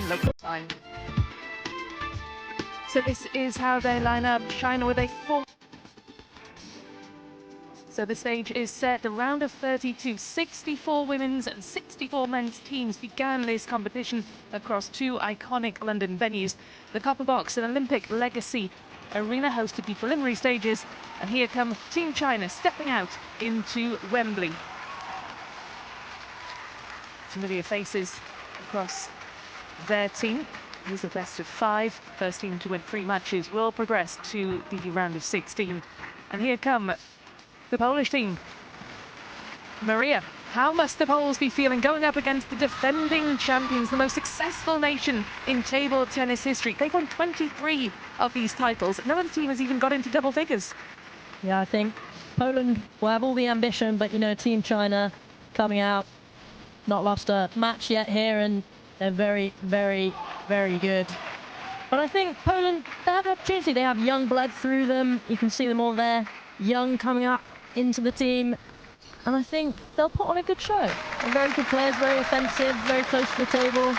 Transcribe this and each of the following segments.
local time. So this is how they line up. China with a 4. So the stage is set. The round of 32, 64 women's and 64 men's teams began this competition across 2 iconic London venues. The Copper Box, an Olympic legacy arena, hosted the preliminary stages. And here come Team China stepping out into Wembley. Familiar faces across their team. This is the best of 5. First team to win 3 matches will progress to the round of 16. And here come the Polish team. Maria, how must the Poles be feeling going up against the defending champions, the most successful nation in table tennis history? They've won 23 of these titles. No other team has even got into double figures. Yeah, I think Poland will have all the ambition, but, you know, Team China coming out, not lost a match yet here, and they're very, very, very good. But I think Poland, they have an opportunity. They have young blood through them. You can see them all there, young, coming up into the team. And I think they'll put on a good show. They're very good players, very offensive, very close to the table.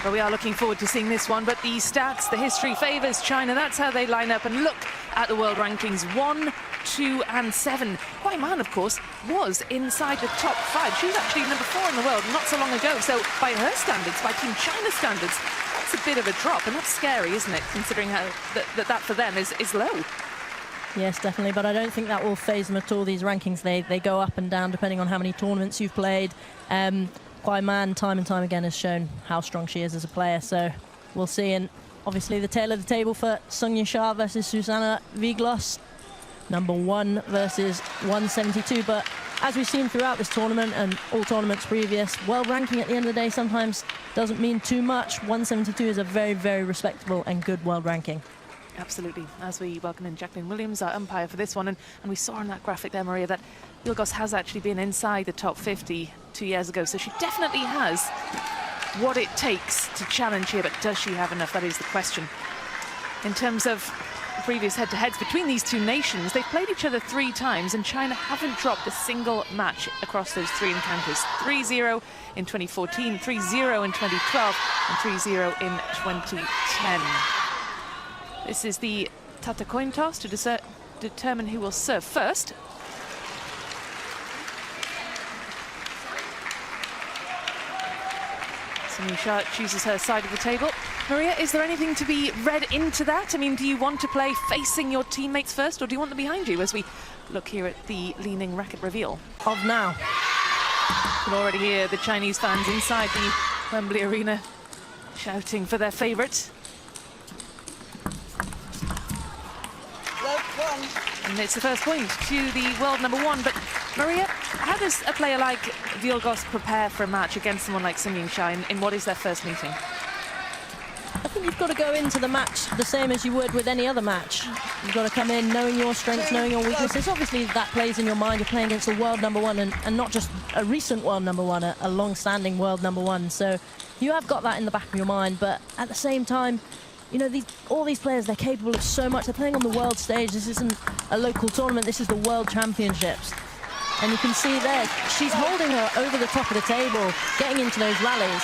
Well, we are looking forward to seeing this one, but the stats, the history favours China. That's how they line up. And look at the world rankings. 1, 2 and 7. Wei Man, of course, was inside the top 5. She was actually number 4 in the world not so long ago. So by her standards, by Team China's standards, that's a bit of a drop. And that's scary, isn't it, considering how that for them is low. Yes, definitely, but I don't think that will faze them at all. These rankings, they go up and down depending on how many tournaments you've played. Wei Man, time and time again, has shown how strong she is as a player, so we'll see. And obviously the tail of the table for Yingsha versus Zuzanna WIELGOS, number 1 versus 172. But as we've seen throughout this tournament and all tournaments previous, world ranking at the end of the day sometimes doesn't mean too much. 172 is a very, very respectable and good world ranking. Absolutely. As we welcome in Jacqueline Williams, our umpire for this one, and we saw on that graphic there, Maria, that WIELGOS has actually been inside the top 50 2 years ago, so she definitely has what it takes to challenge here, but does she have enough? That is the question. In terms of previous head-to-heads between these two nations, they've played each other 3 times, and China haven't dropped a single match across those 3 encounters. 3-0 in 2014, 3-0 in 2012, and 3-0 in 2010. This is the Tata coin toss to determine who will serve first. Yingsha chooses her side of the table. Maria, is there anything to be read into that? I mean, do you want to play facing your teammates first, or do you want them behind you as we look here at the leaning racket reveal? Of now. You can already hear the Chinese fans inside the Wembley Arena shouting for their favourite. And it's the first point to the world number 1. But Maria, how does a player like WIELGOS prepare for a match against someone like Yingsha in what is their first meeting? I think you've got to go into the match the same as you would with any other match. You've got to come in knowing your strengths, knowing your weaknesses. Obviously, that plays in your mind. You're playing against the world number 1, and not just a recent world number 1, a long-standing world number 1. So you have got that in the back of your mind, but at the same time, you know, all these players, they're capable of so much. They're playing on the world stage. This isn't a local tournament. This is the World Championships. And you can see there, she's holding her over the top of the table, getting into those rallies.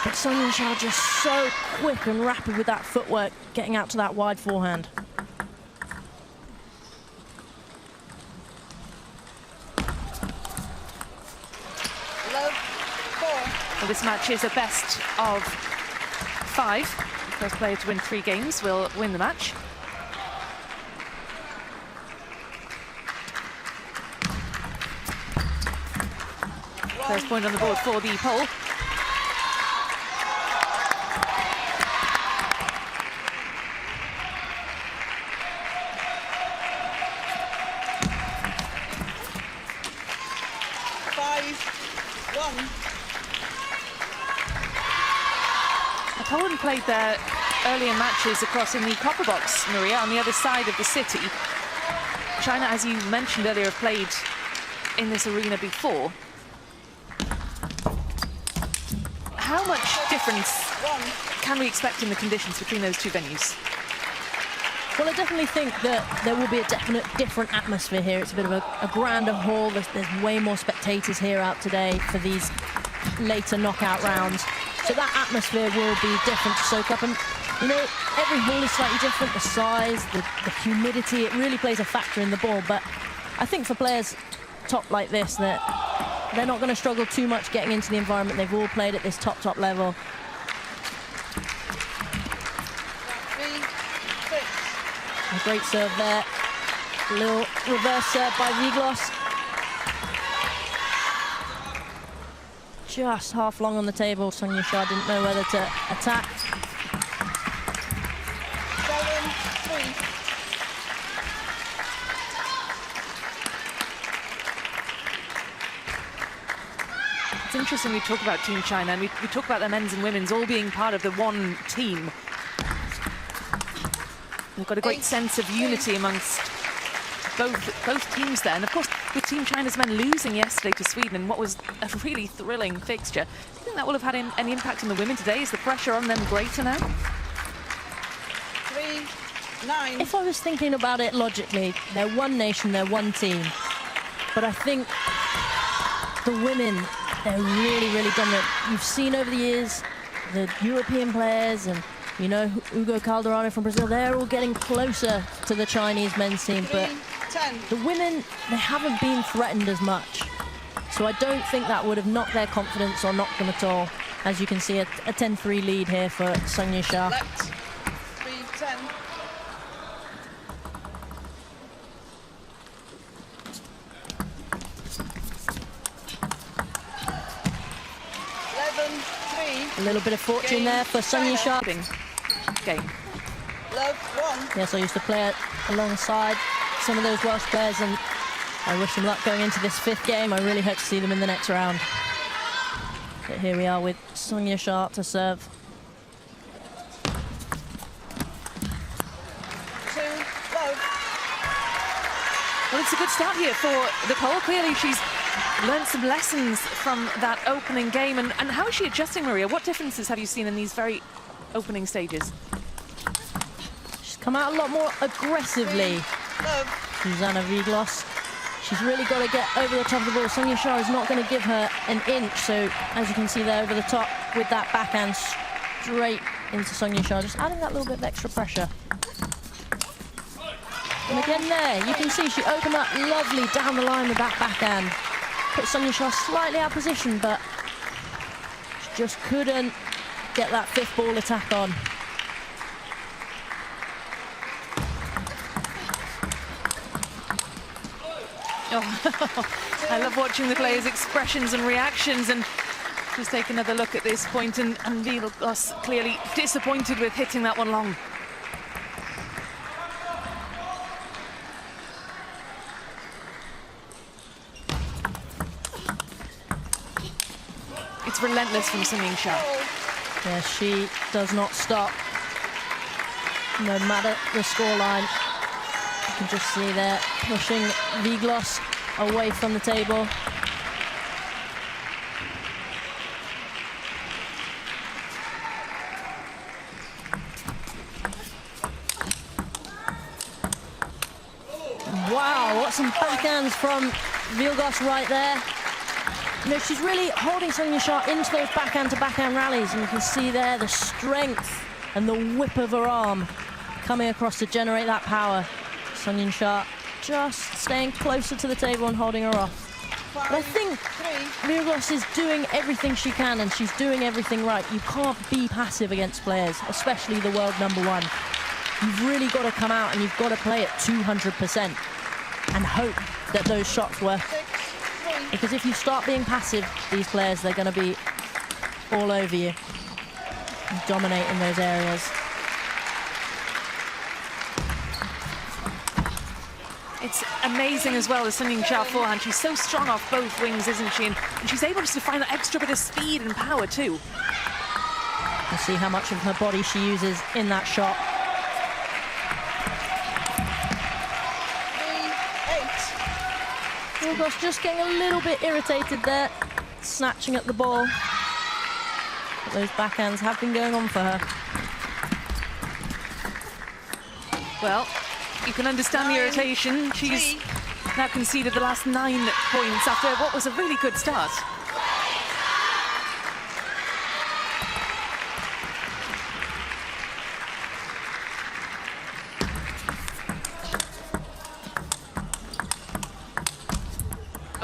But Yingsha just so quick and rapid with that footwork, getting out to that wide forehand. Well, this match is a best of 5. The first player to win 3 games will win the match. First point on the board for the Pole. Poland played their earlier matches across in the Copper Box, Maria, on the other side of the city. China, as you mentioned earlier, have played in this arena before. How much difference can we expect in the conditions between those 2 venues? Well, I definitely think that there will be a definite different atmosphere here. It's a bit of a grander hall. There's way more spectators here out today for these later knockout rounds. So that atmosphere will be different to soak up. And, you know, every ball is slightly different. The size, the humidity, it really plays a factor in the ball. But I think for players top like this, that they're not going to struggle too much getting into the environment. They've all played at this top level. A great serve there. A little reverse serve by WIELGOS. Just half long on the table. Sung Yingsha didn't know whether to attack. 7-3. It's interesting we talk about Team China, and we talk about the men's and women's all being part of the one team. We've got a great sense of unity amongst both teams there. And of course, with Team China's men losing yesterday to Sweden in what was a really thrilling fixture, do you think that will have had any impact on the women today? Is the pressure on them greater now? 3-9. If I was thinking about it logically, they're one nation, they're one team. But I think the women, they're really dominant. You've seen over the years the European players and, you know, Hugo Calderano from Brazil, they're all getting closer to the Chinese men's team. But 3-10. the women, they haven't been threatened as much. So I don't think that would have knocked their confidence or knocked them at all. As you can see, a 10-3 lead here for Sung Yingsha. Left. 3-10. 11-3. A little bit of fortune there for Sung Yingsha. Game. Love 1. Yes, I used to play it alongside some of those Welsh players, and I wish them luck going into this 5th game. I really hope to see them in the next round. But here we are with Sung Yingsha to serve. 2 love. Well, it's a good start here for Nicole. Clearly, she's learned some lessons from that opening game. And how is she adjusting, Maria? What differences have you seen in these very opening stages? She's come out a lot more aggressively. Love. Zuzanna WIELGOS. She's really got to get over the top of the ball. Sung Yingsha is not going to give her an inch. So, as you can see there over the top with that backhand straight into Sung Yingsha, just adding that little bit of extra pressure. And again there, you can see she opened up lovely down the line with that backhand. Put Sung Yingsha slightly out of position, but she just couldn't get that 5th ball attack on. Oh, I love watching the players' expressions and reactions, and just take another look at this point, and WIELGOS clearly disappointed with hitting that one long. It's relentless from Sung Yingsha. Yeah, she does not stop, no matter the scoreline. You can just see there, pushing WIELGOS away from the table. Wow, what some backhands from WIELGOS right there. You know, she's really holding Sung Yingsha into those backhand-to-backhand rallies, and you can see there the strength and the whip of her arm coming across to generate that power. Sung Yingsha just staying closer to the table and holding her off. But I think WIELGOS is doing everything she can, and she's doing everything right. You can't be passive against players, especially the world #1. You've really got to come out and you've got to play at 200% and hope that those shots work. Because if you start being passive, these players, they're going to be all over you and dominate in those areas. It's amazing as well as Sung Yingsha forehand. She's so strong off both wings, isn't she? And she's able just to find that extra bit of speed and power too. You'll see how much of her body she uses in that shot. 3-8. WIELGOS just getting a little bit irritated there, snatching at the ball. But those backhands have been going on for her. Well, you can understand the irritation. She's now conceded the last 9 points after what was a really good start.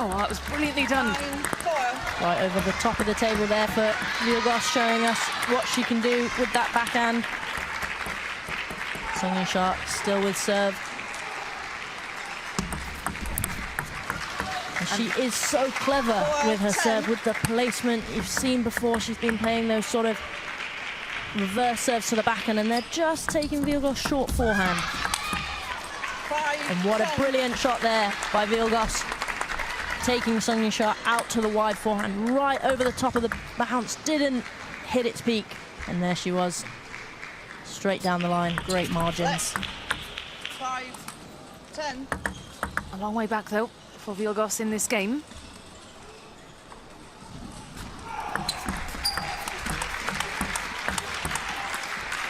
Oh, that was brilliantly done. 9-4. Right over the top of the table there for WIELGOS, showing us what she can do with that backhand. Sung Yingsha still with serve. And she is so clever with her serve, with the placement. You've seen before, she's been playing those sort of reverse serves to the backhand, and they're just taking WIELGOS short forehand. 5, And what a 10. brilliant shot there by WIELGOS, taking Sung Yingsha out to the wide forehand, right over the top of the bounce, didn't hit its peak, and there she was, straight down the line. Great margins. 5, 10. A long way back, though, for WIELGOS in this game.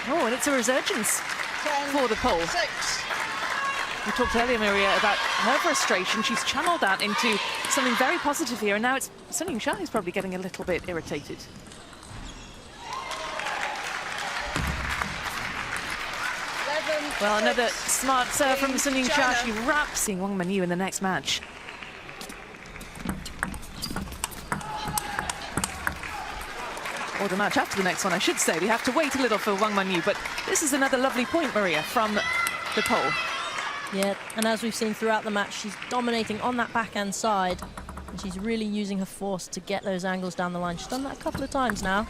Oh, and it's a resurgence 10, for the pole. 6. We talked earlier, Maria, about her frustration. She's channeled that into something very positive here, and now it's Sung Yingsha who's probably getting a little bit irritated. 11, Well, another 6. smart serve from Sung Yingsha. China. She wraps Wang Manyu in the next match. Or the match after the next one, I should say. We have to wait a little for Wang Manyu, but this is another lovely point, Maria, from the pole. Yeah, and as we've seen throughout the match, she's dominating on that backhand side, and she's really using her force to get those angles down the line. She's done that a couple of times now.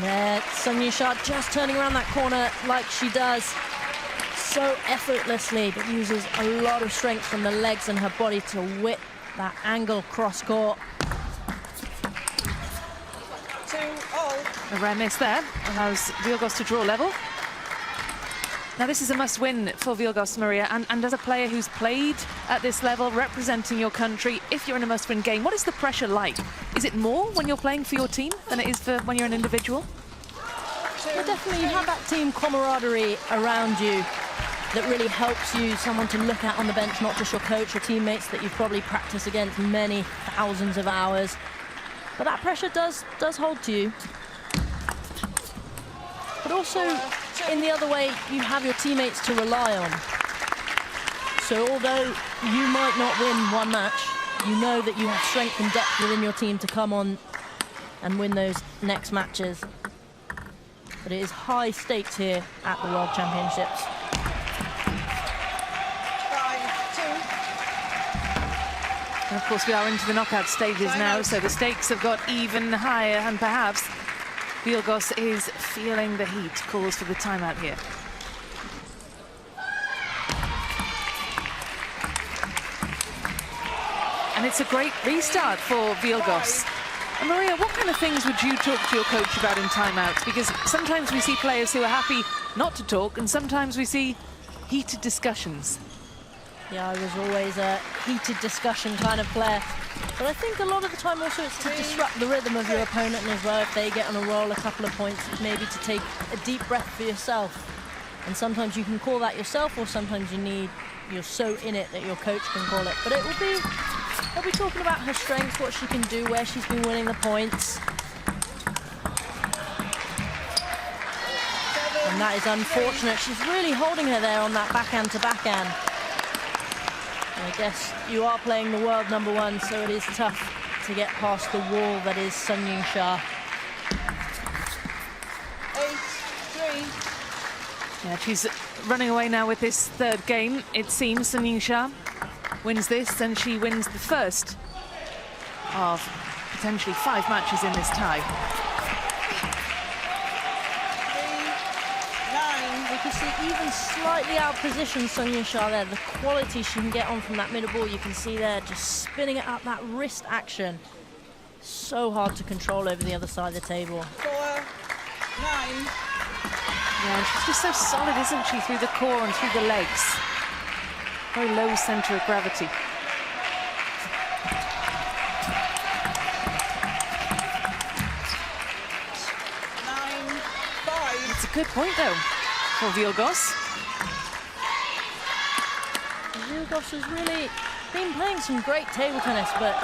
There, Sung Yingsha just turning around that corner like she does so effortlessly, but uses a lot of strength from the legs and her body to whip that angle cross court. 2 all. A rare miss there allows WIELGOS to draw level. Now, this is a must-win for WIELGOS, Maria, and as a player who's played at this level, representing your country, if you're in a must-win game, what is the pressure like? Is it more when you're playing for your team than it is for when you're an individual? But definitely you have that team camaraderie around you that really helps you, someone to look at on the bench, not just your coach or teammates that you've probably practiced against many thousands of hours. But that pressure does hold to you. But also, in the other way, you have your teammates to rely on. So although you might not win one match, you know that you have strength and depth within your team to come on and win those next matches. But it is high stakes here at the World Championships. 5, 2. And of course, we are into the knockout stages now, so the stakes have got even higher, and perhaps WIELGOS is feeling the heat. Calls for the timeout here. And it's a great restart for WIELGOS. And Maria, what kind of things would you talk to your coach about in timeouts? Because sometimes we see players who are happy not to talk, and sometimes we see heated discussions. Yeah, I was always a heated discussion kind of player. But I think a lot of the time also it's to disrupt the rhythm of your opponent as well. If they get on a roll, a couple of points, maybe to take a deep breath for yourself. And sometimes you can call that yourself, or sometimes you're so in it that your coach can call it. But they'll be talking about her strengths, what she can do, where she's been winning the points. And that is unfortunate. She's really holding her there on that backhand to backhand. And I guess you are playing the world #1, so it is tough to get past the wall that is Sung Yingsha. 8, 3. Yeah, she's running away now with this third game. It seems Sung Yingsha wins this, and she wins the first of potentially 5 matches in this tie. 3, 9. You can see even slightly out position Sung Yingsha there. The quality she can get on from that middle ball, you can see there, just spinning it up, that wrist action. So hard to control over the other side of the table. 4, 9. Yeah, and she's just so solid, isn't she, through the core and through the legs. Very low centre of gravity. 9, 5. It's a good point, though, for WIELGOS. WIELGOS has really been playing some great table tennis, but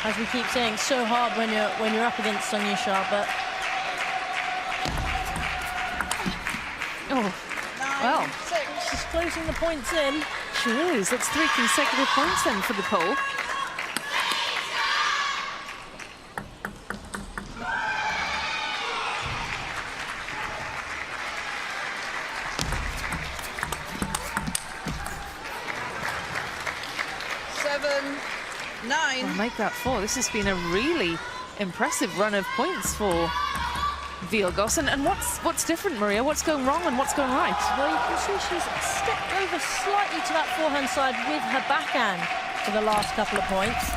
as we keep saying, it's so hard when you're up against Yingsha. But Oh, well, she's closing the points in. she is. That's 3 consecutive points then for the pole. I'll make that 4. This has been a really impressive run of points for WIELGOS. And what's different, Maria? What's going wrong and what's going right? Well, you can see she's stepped over slightly to that forehand side with her backhand for the last couple of points.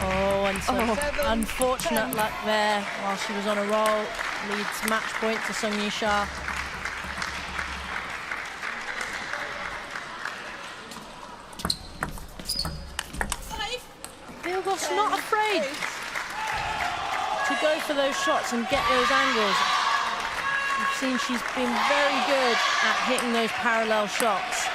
Oh, and some unfortunate luck there while she was on a roll. Leads match point to Yingsha. WIELGOS not afraid to go for those shots and get those angles. You've seen she's been very good at hitting those parallel shots.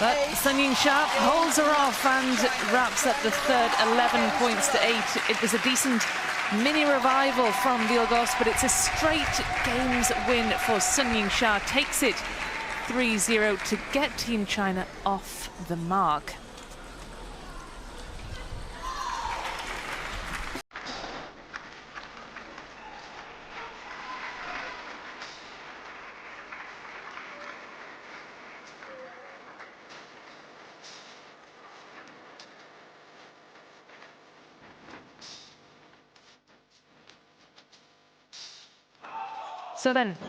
But Yingsha holds her off and wraps up the third 11 points to 8. It was a decent mini revival from WIELGOS, but it's a straight games win for Yingsha. Takes it 3-0 to get Team China off the mark. So then,